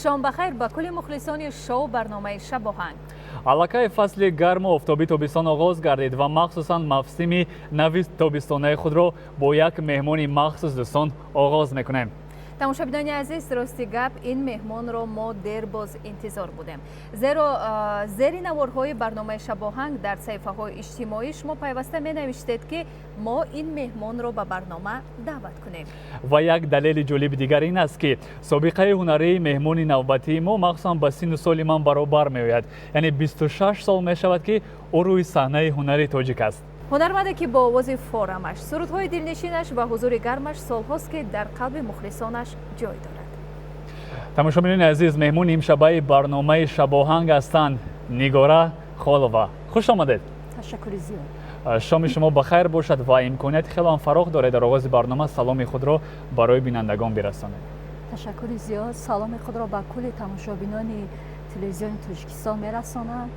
شام بخیر با کل مخلصان شو برنامه شب آهنگ. аллакай фасли гарму офтоби тобистон оғоз гардид ва махсусан мавсими нави тобистонаи худро бо як меҳмони махсус дӯстон оғоз мекунем. тамошобинони азиз, рости гап ин меҳмонро мо дер боз интизор будем, зеро зери наворҳои барномаи шабоҳанг дар саҳифаҳои иҷтимоӣ шумо пайваста менавиштед ки мо ин меҳмонро ба барнома даъват кунем. ва як далели ҷолиби дигар ин аст ки собиқаи ҳунарии меҳмони навбатии мо махсусан ба сину соли ман баробар меояд, яъне 26 сол мешавад ки ӯ рӯи саҳнаи ҳунари тоҷик аст. ҳунарманде ки бо овози форамаш, сурудҳои дилнишинаш ва ҳузури гармаш солҳост ки дар қалби мухлисонаш ҷой дорад. тамошобинони азиз, меҳмони имшабаи барномаи шабоҳанг ҳастанд нигора холова. хуш омадед. ташаккури зиёд. шоми шумо бахайр бошад ва имконияти хеле фароғ доред дар оғози барнома саломи худро барои бинандагон бирасонед. ташаккури зиёд. саломи худро ба кулли тамошобинони телевизиони Тоҷикистон мерасонам.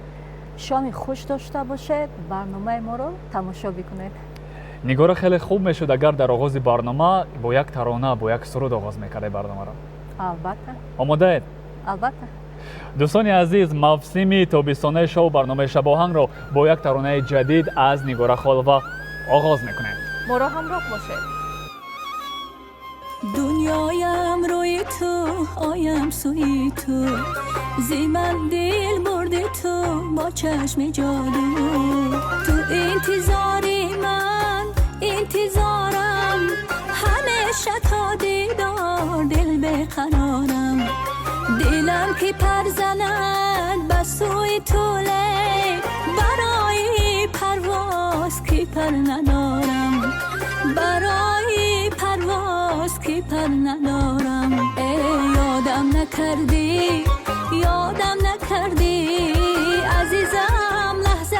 шоми хуш дошта бошед, барномаи моро тамошо бикунед. нигора хеле хуб мешуд агар дар оғози барнома бо як тарона, бо як суруд оғоз мекардед барномаро. албатта. омодаед? албатта. дӯстони азиз, мавсими тобистонаи шоу барномаи шабоҳангро бо як таронаи ҷадид аз нигора холова оғоз мекунем. моро ҳамроҳ бошед. دنیایم روی تو آیم سوی تو زیمن دل برده تو با چشم جادو تو انتظاری من انتظارم همیشه تا دیدار دل بقرارم دلم که پر زند به سوی تو لیک برای پرواز که پر ندارم برای پرواز که پر ندارم یادم نکردی عزیزم لحظه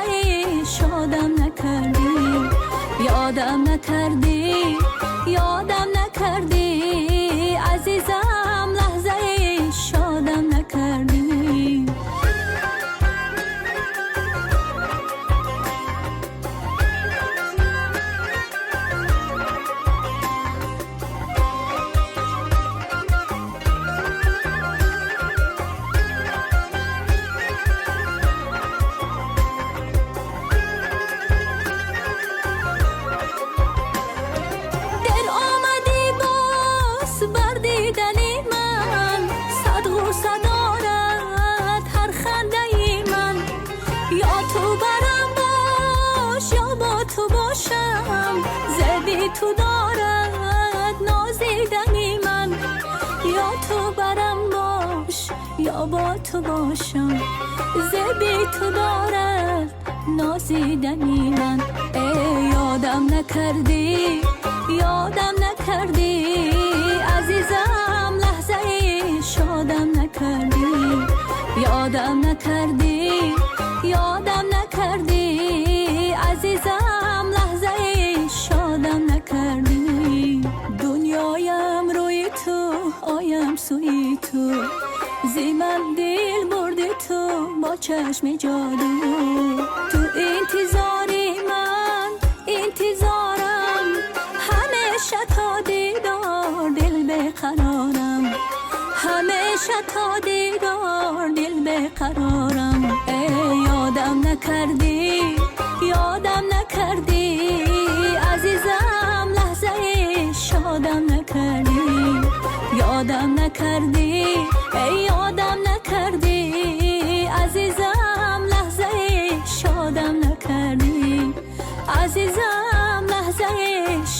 شادم نکردی یادم نکردی عزیزم لحظه شادم نکردی تو دارد نازیدنی من یا تو برم باش یا با تو باشم زبی تو دارد نازیدنی من یادم نکردی عزیزم لحظه شادم نکردی یادم نکردی عزیزم لحظه شادم نکردی دنیایم روی تو آیم سوی تو زیمن دل برده تو با چشم جادو تو انتظاری من انتظارم همیشه تا دیدار دل بقرارم همیشه تا دیدار دل بقرارم یادم نکردی عزیزم لحظه شادم نکردی یادم نکردی عزیزم لحظه شادم نکردی عزیزم لحظه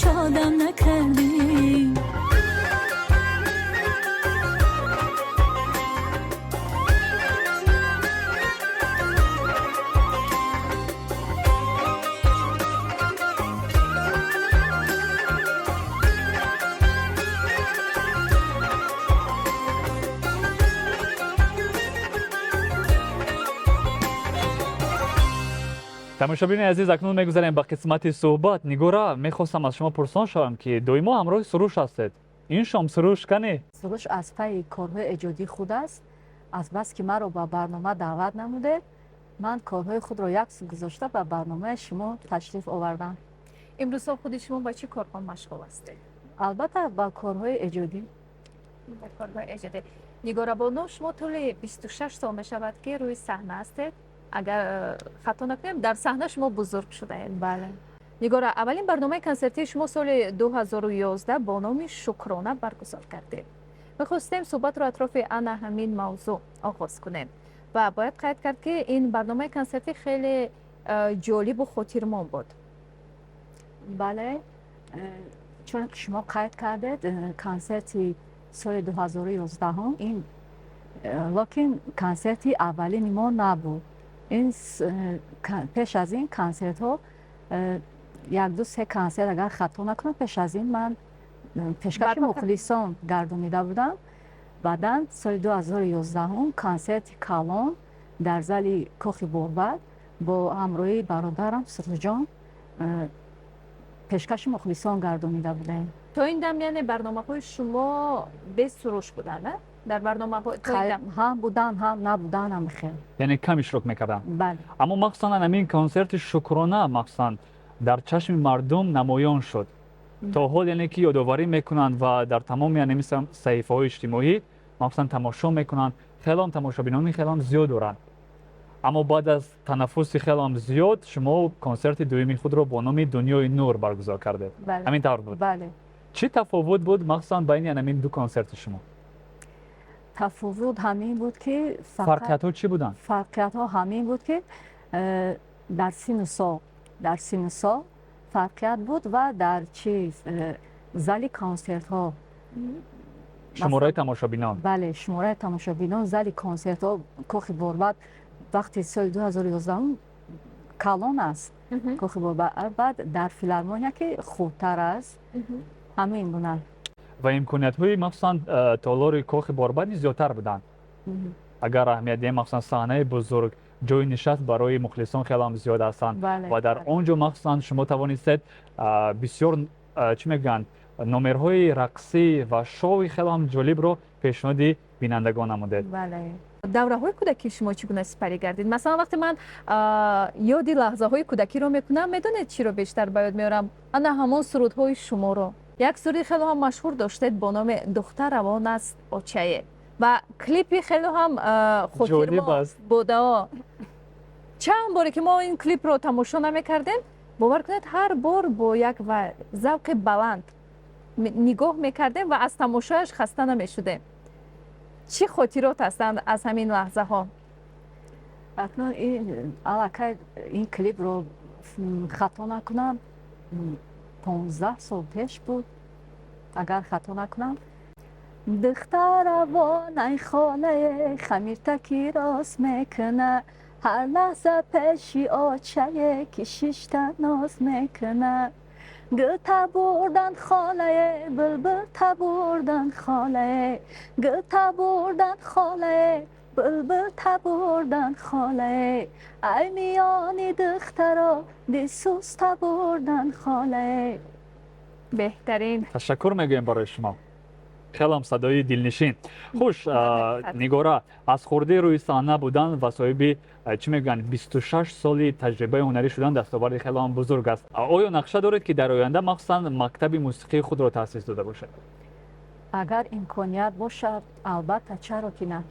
شادم نکردی тамошобини азиз, акнун мегузарем ба қисмати суҳбат. нигора, мехостам аз шумо пурсон шавам ки доимо ҳамроҳи суруш ҳастед. ин шом суруш кане? суруш аз пайи корҳои эҷодии худ аст. азбаски маро ба барнома даъват намудед, ман корҳои худро як су гузошта ба барномаи шумо ташриф овардам. имрӯзҳо худи шумо ба чӣ корҳо машғул ҳастед? албатта ба корҳои эҷодӣ. нигора боно шумо тӯли 26 сол мешавад ки рӯи саҳна ҳастед. Агар хато накунем дар саҳна шумо бузург шудаед. бале. нигора аввалин барномаи консертии шумо соли 2011 бо номи шукрона баргузор кардед. мехостем суҳбатро атрофи ана ҳамин мавзӯъ оғоз кунем ва бояд қайд кард ки ин барномаи консертӣ хеле ҷолибу хотирмон буд. бале, чун ки шумо қайд кардед консерти соли 2011 ин локин консерти аввалини мо набуд. ин пеш аз ин консертҳо як-ду се консерт агар хато накунам пеш аз ин ман пешкаши мухлисон гардонида будам. баъдан соли 2011 консерти калон дар зали кохи борбад бо ҳамроҳии бародарам сирӯҷон пешкаши мухлисон гардонида будем. то ин дам яъне барномаҳои шумо бесуруш буданд? дар барномаҳои ҳам будан ҳам набудан ҳам хел. яъне кам иштирок мекарданд. бале. аммо махсусан ҳамин консерти шукрона махсусан дар чашми мардум намоён шуд. то ҳол яъне ки ёдоварӣ мекунанд ва дар тамоми яъне мисл саҳифаҳои иҷтимоӣ махсусан тамошо мекунанд. хелом тамошобинони хелом зиёд доранд. аммо баъд аз танаффуси хелом зиёд шумо консерти дуюми худро бо номи дунёи нур баргузор кардед. ҳамин тавр буд. бале. чӣ тафовут буд махсусан байни ҳамин ду консерти шумо? тафовут ҳамин буд ки фарқиятҳо чӣ буданд? фарқиятҳо ҳамин буд ки дар сину сол фарқият буд ва дар чиз зали консертҳо шумораи тамошобинон. бале, шумораи тамошобинон зали консертҳо кохи борбад вақти соли 2011 калон аст кохи борбад. баъд дар филармония ки хурдтар аст ҳамин буданд. ва имкониятҳои махсусан толори кохи борбад зиёдтар буданд. агар аҳамият диҳем махсусан саҳнаи бузург ҷои нишаст барои мухлисон хелам зиёд ҳастанд ва дар он ҷо махсусан шумо тавонистед бисёр чӣ мегӯянд номерҳои рақсӣ ва шоуи хелам ҷолибро пешниҳоди бинандагон намудед. давраҳои кӯдакии шумо чӣ гуна сипарӣ гардид? масалан вақте ман ёди лаҳзаҳои кӯдакиро мекунам, медонед чиро бештар ба ёд меорам? ана ҳамон сурудҳои шуморо. як суруди хеле ҳам машҳур доштед бо номи духтар равон аст очае ва клипи хеле ҳам хотирмон буда. чанд боре ки мо ин клипро тамошо намекардем, бовар кунед ҳар бор бо як завқи баланд нигоҳ мекардем ва аз тамошояш хаста намешудем. чӣ хотирот ҳастанд аз ҳамин лаҳзаҳо? акнун аллакай ин клипро хато накунам 15 сол пеш буд, агар хато накунам. духтар равонай холае хамиртаки рост мекуна, ҳар лаҳза пеши очае кишишта ноз мекуна. гул табурдан холае булбул табурдан холае, гул табурдан холае булбул табурдан холае, ай миёни духтаро дисӯз табурдан холае. беҳтарин. ташаккур мегӯем барои шумо. хелам садои дилнишин. хуш, нигора аз хурди рӯи саҳна будан ва соҳиби чӣ мегӯянд 26 соли таҷрибаи ҳунарӣ шудан дастоварди хелам бузург аст. оё нақша доред ки дар оянда махсусан мактаби мусиқии худро таъсис дода бошед? агар имконият бошад албатта, чаро ки на.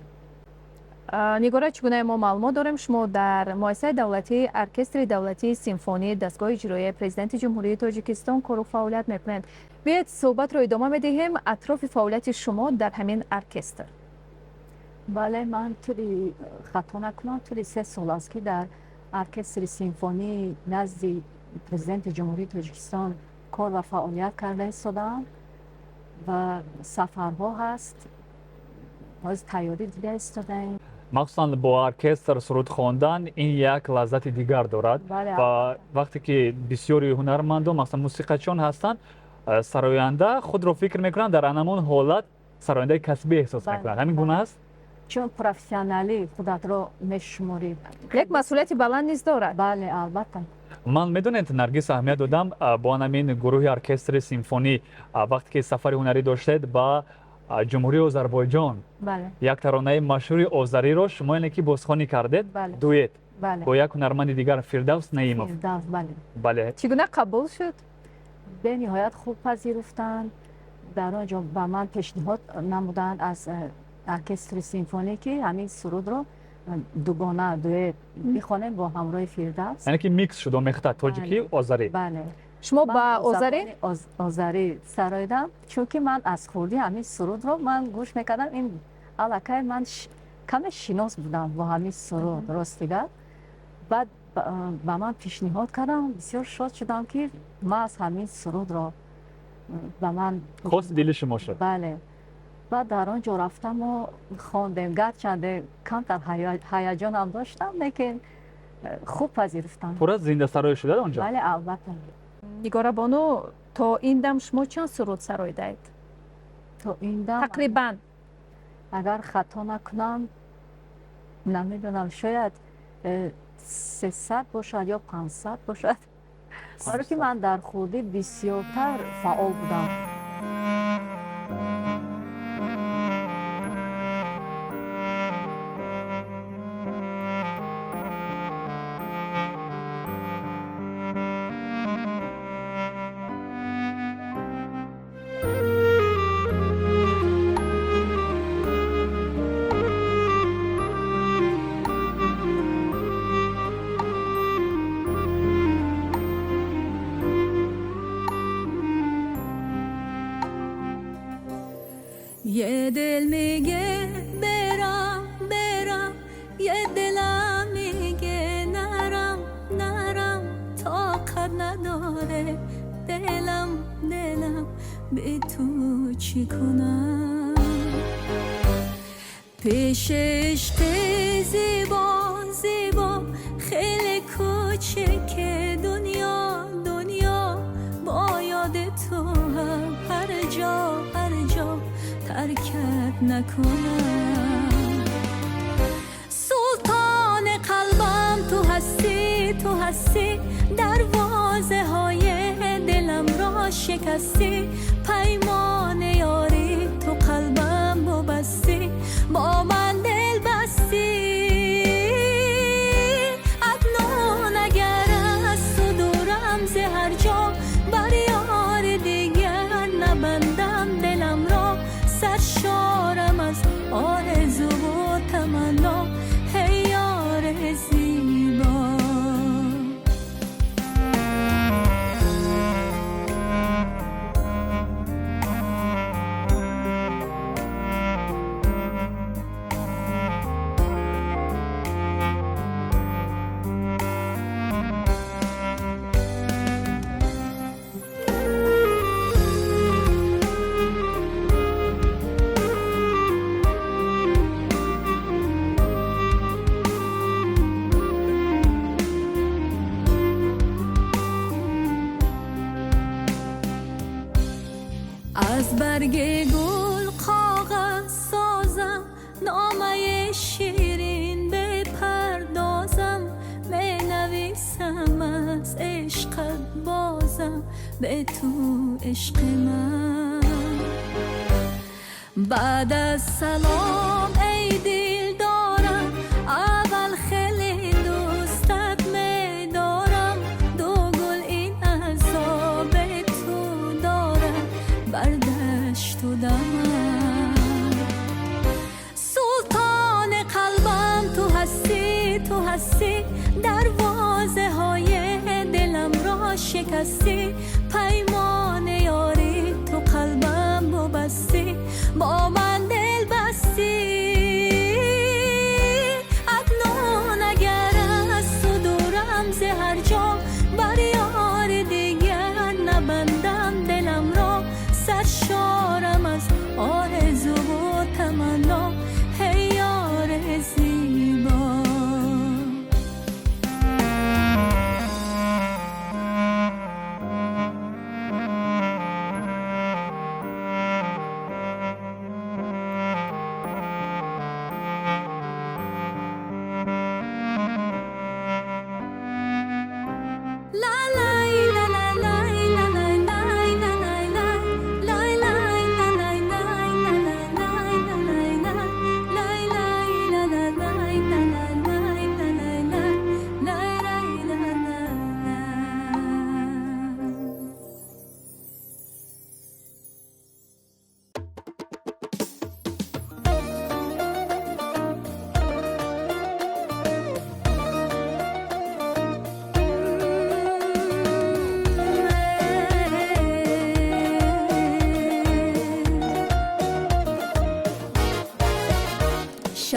нигора чӣ гуна мо маълумот дорем шумо дар муассисаи давлатии оркестри давлатии симфонии дастгоҳи иҷроия президенти ҷумҳурии тоҷикистон кору фаъолият мекунед. биёед суҳбатро идома медиҳем атрофи фаъолияти шумо дар ҳамин оркестр. бале, ман тӯли хато накунам тӯли 3 сол аст ки дар оркестри симфонии назди президенти ҷумҳурии тоҷикистон кор ва фаъолият карда истодаам ва сафарҳо ҳаст, ҳозир тайёрӣ дида истодаем. махсусан бо оркестр суруд хондан ин як лаззати дигар дорад ва вақте ки бисёри ҳунармандон махсусан мусиқачиён ҳастанд, сароянда худро фикр мекунанд дар анамон ҳолат сарояндаи касбӣ эҳсос мекунанд. ҳамин гуна аст? чун профессионалӣ худатро мешуморӣ. як масъулияти баланд низ дорад. бале, албатта. ман медонед наргиз аҳамият додам бо ҳамин гурӯҳи оркестри симфонӣ вақте ки сафари ҳунарӣ доштед ба ҷумҳурии озарбойҷон, як таронаи машҳури озариро шумо яъне ки бозхонӣ кардед, дуэт бо як ҳунарманди дигар Фирдавс Наимов. бале. чӣ гуна қабул шуд? бениҳоят хуб пазируфтанд. дар он ҷо ба ман пешниҳод намуданд аз ارکستر سیمفونیکی همین سرود رو دوگانه دویت میخوانیم با همراه فیردوس. یعنی که میکس شد آمیخته تاجیکی و آذری. بله. شما من با آذری؟ آذری سرایدم، چون که من از خوردی همین سرود رو من گوش میکردم. این علاقه من کمی شناس بودم با همین سرود راستیگه. بعد با من پیشنهاد کردم، بسیار شاد شدم که من از همین سرود رو با من خواست دل شما شد. بله. بعد در آنجا رفتم و خواندم، گرچه کمتر هیجان هم داشتم لیکن خوب پذیرفتم. پر از زنده سرای شده اونجا؟ بله البته. نگارا بانو تا این دم شما چند سرود سراییدید؟ تا این دم تقریبا اگر خطا نکنم نمیدونم شاید 300 باشد یا 500 باشد. برای که من در خودی بسیارتر فعال بودم. یه دل میگه برم برم، یه دلم میگه نرم نرم، طاقت نداره دلم به تو چی کنم؟ پیش عشق زیبا زیبا خیلی کوچکه دنیا با یاد تو هر جا ترکت نکنم. سلطان قلبم تو هستی دروازه های دلم را شکستی، پیمان یاری تو قلبم ببستی، با من دل بستی. عدنان اگر از تو دورم ز هر جا، بر یار دیگر نبندم دلم را، سرشارم از آرزو و تمنا، هی یار زیبا. از برگ گل کاغذ سازم، نامه شیرین بپردازم، بنویسم از عشقت بازم به تو عشق من. بعد از سلام ای دل دارم، اول خیلی دوستت میدارم، دو گل این عذاب تو دارم بردشت و دمم. سلطان قلبم تو هستی دروازه های دلم را شکستی، پیمان یاری تو قلبم ببستی، با من دل بستی. عدنان اگر از تو دورم ز هر جا، بر یار دیگر نبندم دلم را، سرشارم از آرزو و تمنا، هی یار زیبا.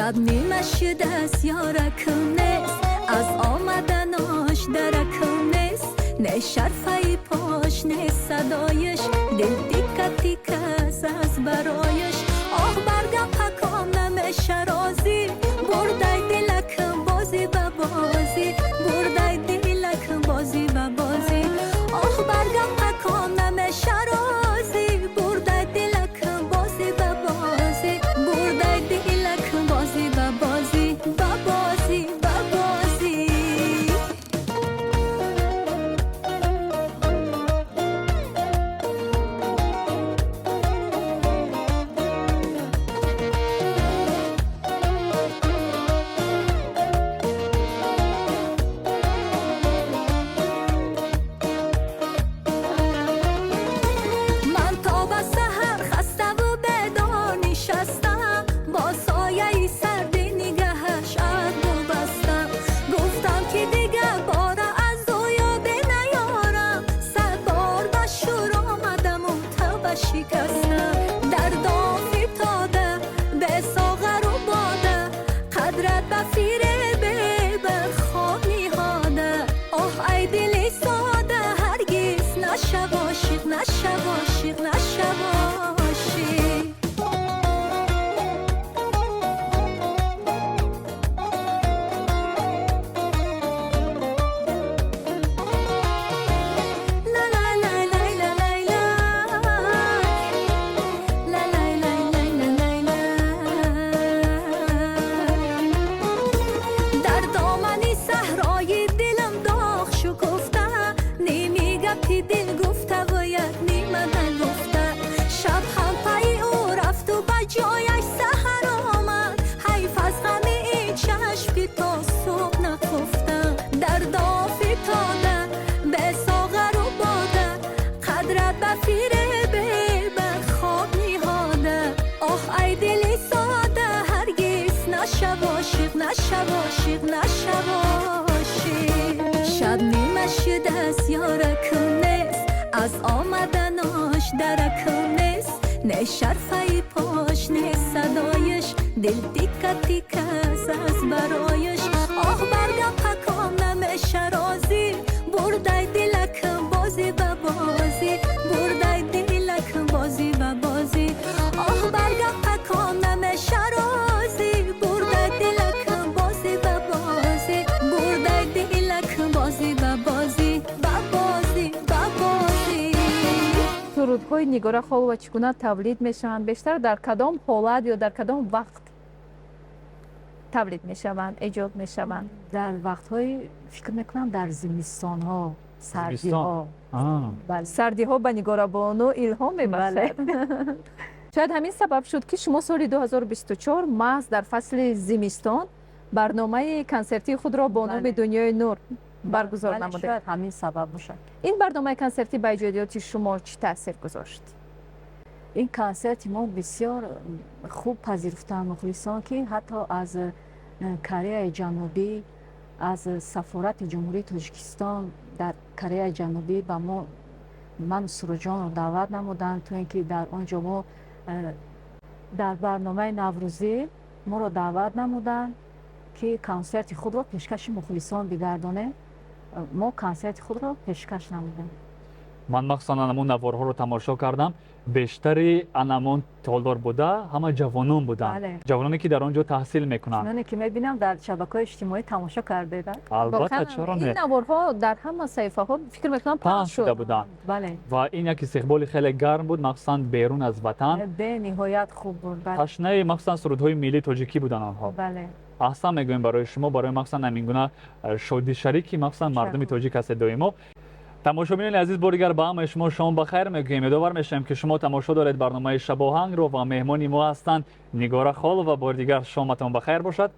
شب نیمه شده است یارکم نیست از آمدناش درکم نیست نه شرفه پاش نه صدایش دل دیکه تیکه از برایش آه برگم پکام نمیشه رازی برده دلکم بازی به بازی برده دلکم بازی به بازی آه برگم پکام نمیشه رازی برده دلکم بازی به بازی برده دلکم بازی به بازی به بازی به بازی من تا به سحر خسته و بیدار نشستم با سایه سرد نگهش ابرو بستم گفتم که دیگه باره از او یاد نیارم صد بار به شور آمدم و توبه شکستم دردام فتاده به ساغر و باده قدرت به فریب خواب نهاده آه ای دل ساده هرگز نشه عاشق نشه عاشق نشه عاشق لا لا لا لا لا لا لا لا لا در دامن صحرای دلم داغ شکفته نمیگه پی دل گفته و یک نیمه نگفته شب هم پای او رفت و به جایش سحر آمد حیف از غم این چشم که تا صبح نخفتم در داف فتاده به ساغر و باده قدرت به فریب به خواب نهاده آه ای دل ساده هرگز نشه عاشق نشه عاشق نشه عاشق شب نیمه شده است یارکم نیست از آمدناش درکم نیست نه شرفه پاش نه صدایش دل تیکه تیکه از برایش آه برگم پکام نمیشه رازی برده دلکم بازی به بازی برده دلکم بازی به بازی آه برگم پکام نمیشه رازی برده دلکم بازی به بازی برده دلکم بازی به بازی به بازی به بازی сурудҳои нигора хол ва чӣ гуна тавлид мешаванд бештар дар кадом ҳолат ё дар кадом вақт тавлид мешаванд эҷод мешаванд در وقت‌های فکر میکنم در زمستان ها سردی زمستان. ها بله сардиҳо ба нигорабону илҳом мебахшад шояд ҳамин сабаб шуд ки шумо соли 2024 маҳз дар фасли зимистон барномаи консертии худро бо номи Бале. дунёи нур баргузор بله، намудед شاید همین سبب باشه. ин барномаи консертӣ ба иҷодиёти шумо чӣ таъсир гузошт این کنسرت ما بسیار خوب پذیرفتن مخلصان که حتی از کره جنوبی از سفارت جمهوری تاجیکستان در کره جنوبی به ما من سروجان رو دعوت نمودن تو اینکه در آنجا ما در برنامه نوروزی ما رو دعوت نمودن که کنسرت خود رو پیشکش مخلصان بگردانه ما کنسرت خود رو پیشکش نمودیم ман махсусан анамон наворҳоро тамошо кардам бештари анамон толдор буда ҳама ҷавонон буданд Бале. ҷавононе ки дар он ҷо таҳсил мекунанд اونانی که میبینم در شبکه‌های اجتماعی تماشا کرده албатта чаро ин не наворҳо дар ҳама саҳифаҳо фикр мекунам паҳн пахш шуда шуд буданд بله ва ин як истиқболи хеле гарм буд махсусан берун аз ватан به نهایت خوب بود بله ташнаи махсусан сурудҳои миллии тоҷикӣ буданд онҳо بله аҳсан мегӯем барои шумо барои махсусан ҳамин гуна шодишарики махсусан мардуми тоҷик ҳастед доимо тамошобинони азиз бори дигар ба ҳамаи шумо шом бахайр мегӯем умедвор мешавем ки шумо тамошо доред барномаи шабоҳангро ва меҳмони мо ҳастанд нигора холова бори дигар шоматон бахайр бошад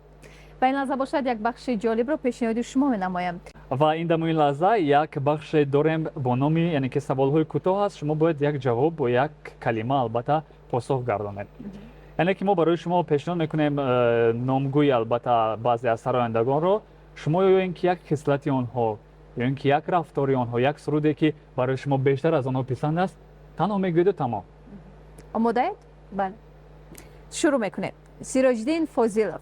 ба ин лаҳза бошад як бахши ҷолибро пешниҳоди шумо менамоям ва ин дамои лаҳза як бахше дорем бо номи яъне ки саволҳои кӯтоҳ аст шумо бояд як ҷавоб бо як калима албатта посух гардонед яъне ки мо барои шумо пешниҳод мекунем номгӯи албатта баъзе аз сарояндагонро шумо ё ин ки як хислати онҳо ё ин ки як рафтори онҳо як суруде ки барои шумо бештар аз онҳо писанд аст танҳо мегӯеду тамом омодаед بله шурӯъ мекунем сироҷдин фозилов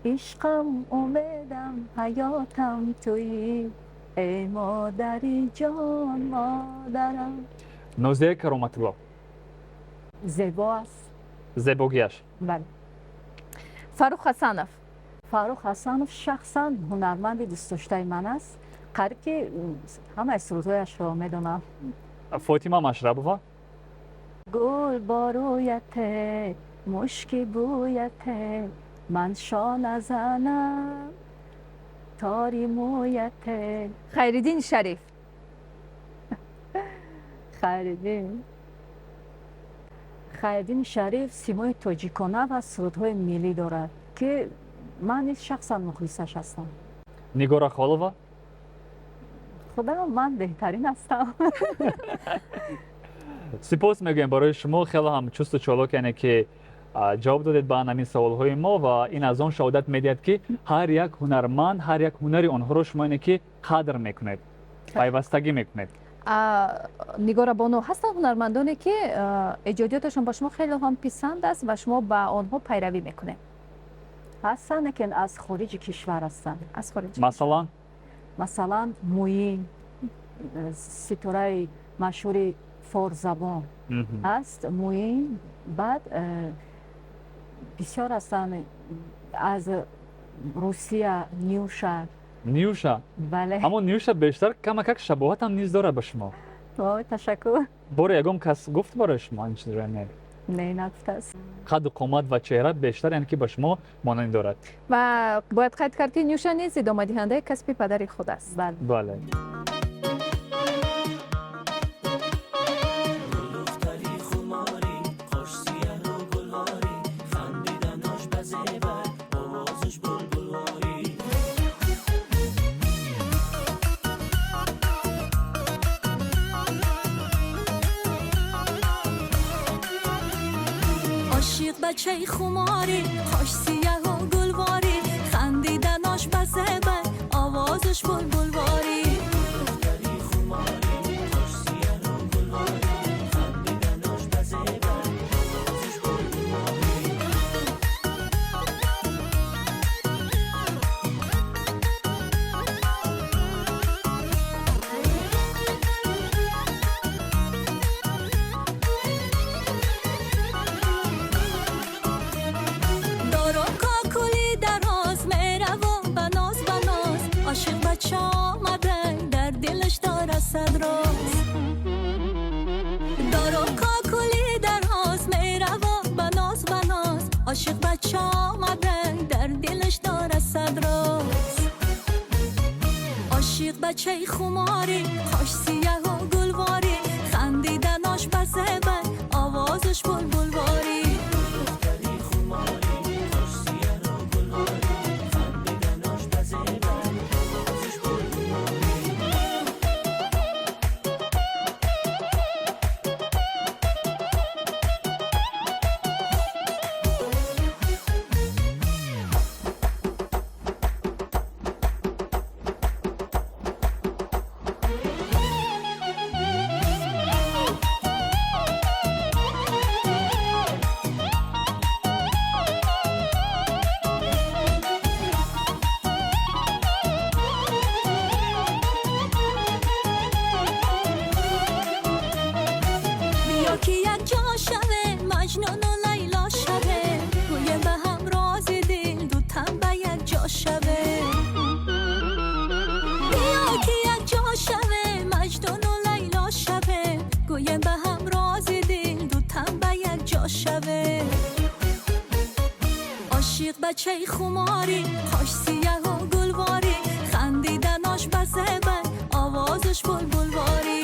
عشقم امیدم حیاتم تویی ای مادری جان مادرم. نوزه کرامت الله زیبا است. زیباگیش. بله. فاروق حسنов. فاروق حسنов شخصا هنرمند دوست داشته من است. قریب که همه سرودهایش را میدونم. فاطمه مشربووا گل بارویت مشکی بویت من شا نزنم تاری مویت. خیرالدین شریف. خیرالدین شریف سیمای تاجیکانه و سرودهای ملی دارد که من نیز شخصا مخلصش هستم. نیگورا خالووا خدا من بهترین هستم. سپاس میگویم برای شما، خیلی هم چست و چالاک که جواب دادید به همین سوالهای ما و این از آن شهادت میدهد که هر یک هنرمند هر یک هنری آنها رو شما که قدر میکنید، پیوستگی میکنید. نگارا بانو هستن هنرمندانی که ایجادیاتشون با شما خیلی هم پسند است و شما با آنها پیروی میکنید؟ هستن که از خارج کشور هستن. از خارج. مثلا موین ستاره مشهور فارس زبان است. موین بعد بسیار هستن از روسیه. نیوشا. بله. اما نیوشا بیشتر کمک شباهت هم نیز داره به شما. تشکر. باره یکم کس گفت برای شما این چیز نه نگفته است. قد و قامت و چهره بیشتر یعنی که به شما مانند دارد و باید قید کرد که نیوشا نیز ادامه دهنده کسب پدر خود است. بله. عاشق بچه خماری خوش سیاه و گلواری خندیدناش بزه بر آوازش بلبلواری. عاشق بچه آمده در دلش داره صدراز. عاشق بچه خماری خوش سیاه و گلواری خندیدناش بزه بر آوازش بلبلواری. که یک جا شوه مجنون و لیلا شوه گویه به هم راز دل دوتن به یک جا شوه. بیا که یک جا شوه مجنون و لیلا شوه گویه به هم راز دل دوتن به یک جا شوه. عاشق بچه خماری خوش سیاه و گلواری خندیدناش بزه بر آوازش بلبلواری.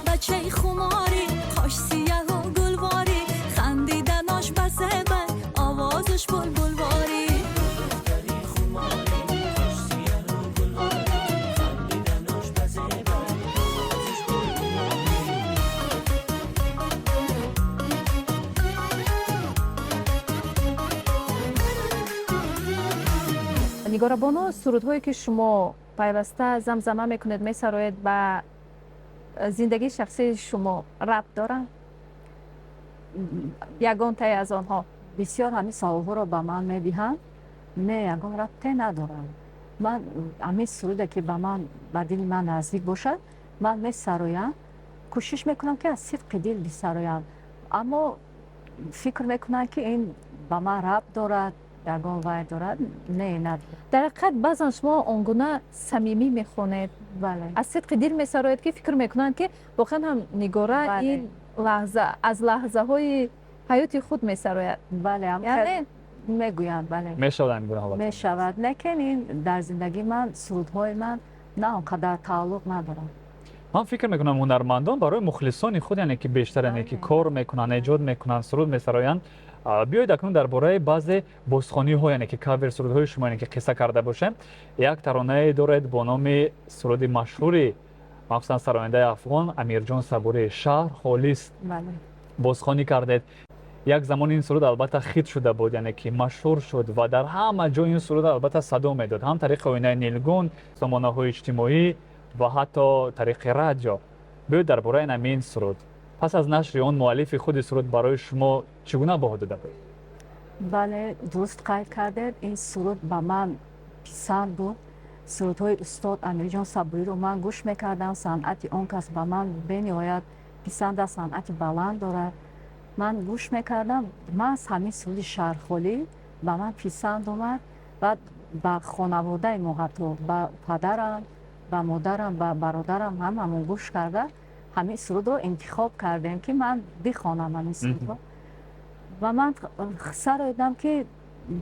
بچه خماری خوش سیاه و گلواری خندیدناش بزه بر آوازش بلبلواری. نگارا بانو سرودهایی که شما پیوسته زمزمه میکنید میسراید به زندگی شخصی شما ربط دارن؟ یگان تای از آنها بسیار همین سوال‌ها رو به من می‌دهند. نه یگان ربطی ندارم. من همین سروده که به من به دل من نزدیک باشد من می‌سرایم، کوشش میکنم که از صدق دل بسرایم، اما فکر میکنم که این به من ربط دارد، یگان وای دارد. نه ندارد. در حقیقت بعضا شما آنگونه صمیمی میخونید، بله. از صدق دل میسراید که فکر میکنند که واقعا هم نگاره بله. این لحظه از لحظه های حیات خود میسراید. بله هم یعنی میگویند بله میشود میگن حالا می شود، لیکن این در زندگی من سرودهای من نه آنقدر تعلق ندارم. من فکر میکنم هنرمندان برای مخلصان خود یعنی که بیشتر یعنی که کار میکنن، ایجاد میکنن، سرود میسراین. بیایید اکنون درباره بعضی بازخوانی ها یعنی که کاور سرود های شما یعنی که قصه کرده باشه. یک ترانه دارد با نام سرود مشهوری مخصوصا سراینده افغان امیرجان صبوری شهر خالیست بله. بازخوانی کردید. یک زمان این سرود البته خیت شده بود یعنی که مشهور شد و در همه جای این سرود البته صدا میداد، هم طریق آینه نیلگون، سامانه‌های اجتماعی و حتی طریق رادیو. بیایید درباره این سرود پس از نشر آن مؤلف خود سرود برای شما چگونه بها داده بود؟ بله درست قید کردید. این سرود به من پسند بود. سرودهای استاد امیرجان صبوری رو من گوش میکردم. صنعت اون کس به من بنهایت پسند است، صنعت بلند دارد. من گوش میکردم. من از همین سرود شهرخالی به من پسند اومد و با خانواده ما حتی با پدرم، با مادرم، با برادرم هممون گوش کرده همین سرود رو انتخاب کردیم که من بخوانم همین سرود رو. و من سر دیدم که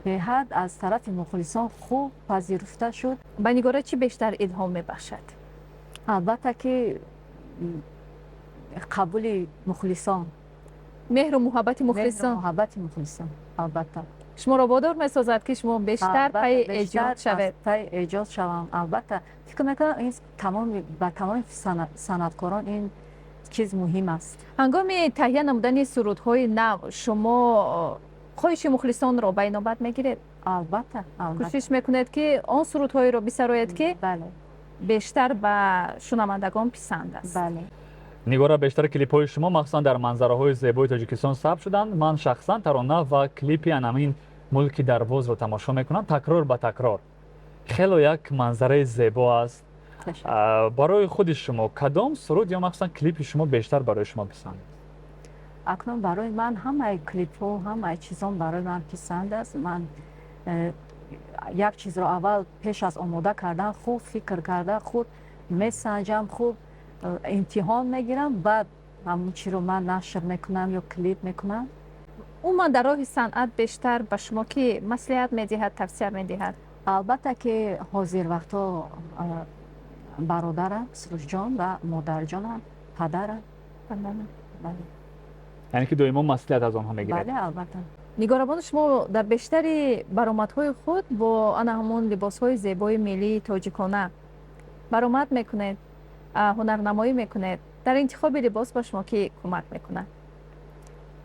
به حد از طرف مخلصان خوب پذیرفته شد. به نگاره چی بیشتر الهام میبخشد؟ البته که قبول مخلصان، مهر و محبت مخلصان، محبت مخلصان البته شما را وادار میسازد که شما بیشتر پی ایجاد شوید. پی ایجاد شوم. البته فکر میکنم این با تمام صنعتکاران این چیز مهم است. هنگام تهیه نمودن سرودهای نو شما خواهش مخلصان را به نوبت میگیرید؟ البته کوشش میکنید که آن سرودهای را بسراید که بله بیشتر به شنوندگان پسند است. بله. نگاره بیشتر کلیپ های شما مخصوصا در منظره های زیبای تاجیکستان ثبت شدند. من شخصا ترانه و کلیپی همین ملک درواز رو تماشا میکنم تکرار به تکرار. خیلی یک منظره زیبا است. برای خود شما کدام سرود یا مخصوصا کلیپ شما بیشتر برای شما پسند؟ اکنون برای من همه کلیپ ها همه چیزان برای من پسند است. من یک چیز رو اول پیش از آماده کردن خوب فکر کرده خود میسنجم، خوب امتحان میگیرم، بعد همون چی رو من نشر میکنم یا کلیپ میکنم. من در راه صنعت بیشتر به شما که مصلحت میدهد، توصیه میدهد؟ البته که حاضر وقتا برادرم سروش جان و مادر جانم، پدرم. بله. یعنی که دائما مصلحت از آنها میگیرید؟ بله البته. نگاربان شما در بیشتری برآمدهای خود با همون لباسهای زیبای ملی تاجیکانه برآمد میکنید، هنرنمایی میکنید. در انتخاب لباس با شما که کمک میکنه؟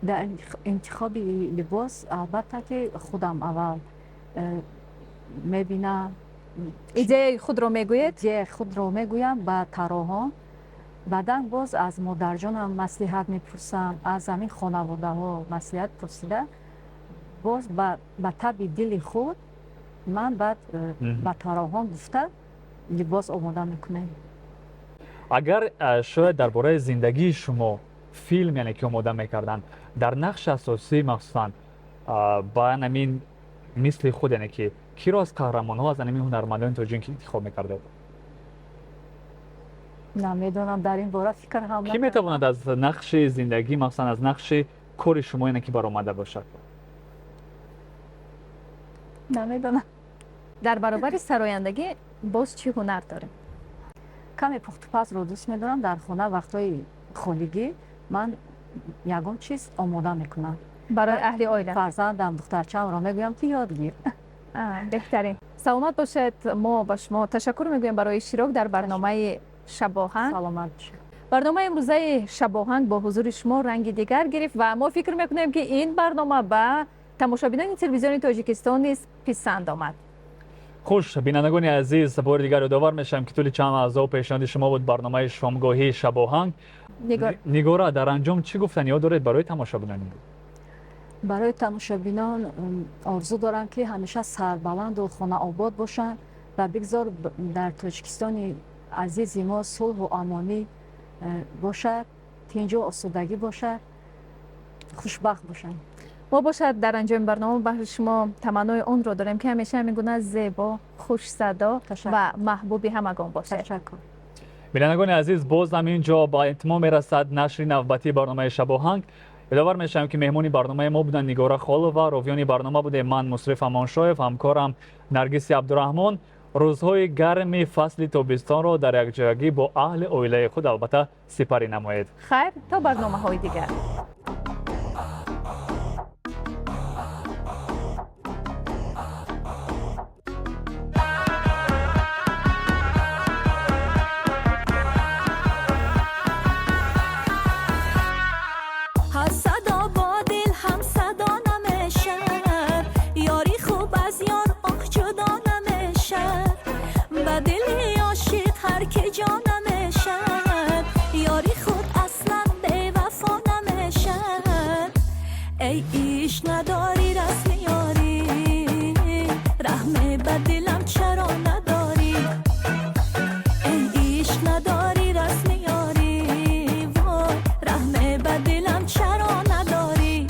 در انتخاب لباس البته که خودم اول میبینم، ایده خود رو میگوید؟ ایده خود رو میگویم با طراحان. بعدا باز از مادر جانم مصلحت میپرسم، از همین خانواده ها مصلحت پرسیده، باز با طبع دل خود من بعد با طراحان گفته لباس آماده میکنم. اگر شاید درباره زندگی شما فیلم یعنی که آماده میکردن در نقش اساسی مخصوصا با همین مثل خود یعنی که کی را از قهرمان ها از همین هنرمندان تاجیک انتخاب میکرده؟ نمیدونم در این باره فکر هم کی میتواند از نقش زندگی مخصوصا از نقش کار شما یعنی که برآمده باشد؟ نمیدونم. در برابر سرایندگی باز چی هنر داریم؟ کمی پخت و پز رو دوست میدارم. در خونه وقتای خالگی من یگان چیز آماده میکنم برای اهل عائله. فرزندم دخترچه‌ام را میگویم که یادگیر. بهترین. سلامت باشید. ما با شما تشکر میگویم برای اشتراک در برنامه شب آهنگ. سلامت باشید. برنامه امروزه شب آهنگ با حضور شما رنگ دیگر گرفت و ما فکر میکنیم که این برنامه به تماشابینان تلویزیون تاجیکستان نیز پسند آمد. خوش بینندگان عزیز، بار دیگر یادآور میشم که طول چند لحظه پیشنهاد شما بود برنامه شامگاهی شب آهنگ. نگارا در انجام چی گفتن یا دارید برای تماشابینان؟ برای تماشابینان آرزو دارم که همیشه سربلند و خانه آباد باشن و بگذار در تاجیکستان عزیز ما صلح و امانی باشد، تنج و آسودگی باشد، خوشبخت باشن. ما باشد در انجام برنامه برای شما تمنای اون رو داریم که همیشه همین گونه زیبا، خوش صدا و محبوبی همگان باشه. تشکر. بینندگان عزیز، باز هم اینجا با اتمام میرسد نشر نوبتی برنامه شب آهنگ. یادآور میشم که مهمانی برنامه ما بودن نگارا خالووا، راویانی برنامه بوده من مصرف امانشایف، همکارم نرگس عبدالرحمن. روزهای گرم فصل تابستان را در یکجایی با اهل عائله خود البته سپری نمایید. خیر تا برنامه‌های دیگر. ای ایش نداری رسم یاری، رحمه به دلم چرا نداری؟ ای ایش نداری رسم یاری، وای رحمه به دلم چرا نداری؟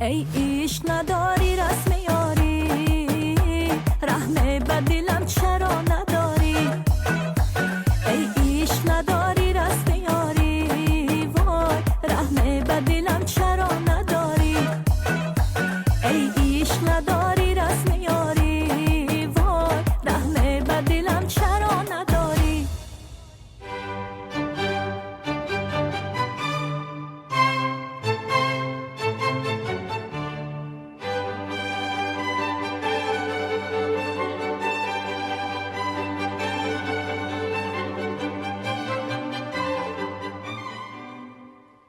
ای ایش نداری رسم یاری، رحمه به دلم چرا نداری؟ ای ایش نداری رسم یاری، وای رحمه به دلم چرا نداری؟ ای ایش نداری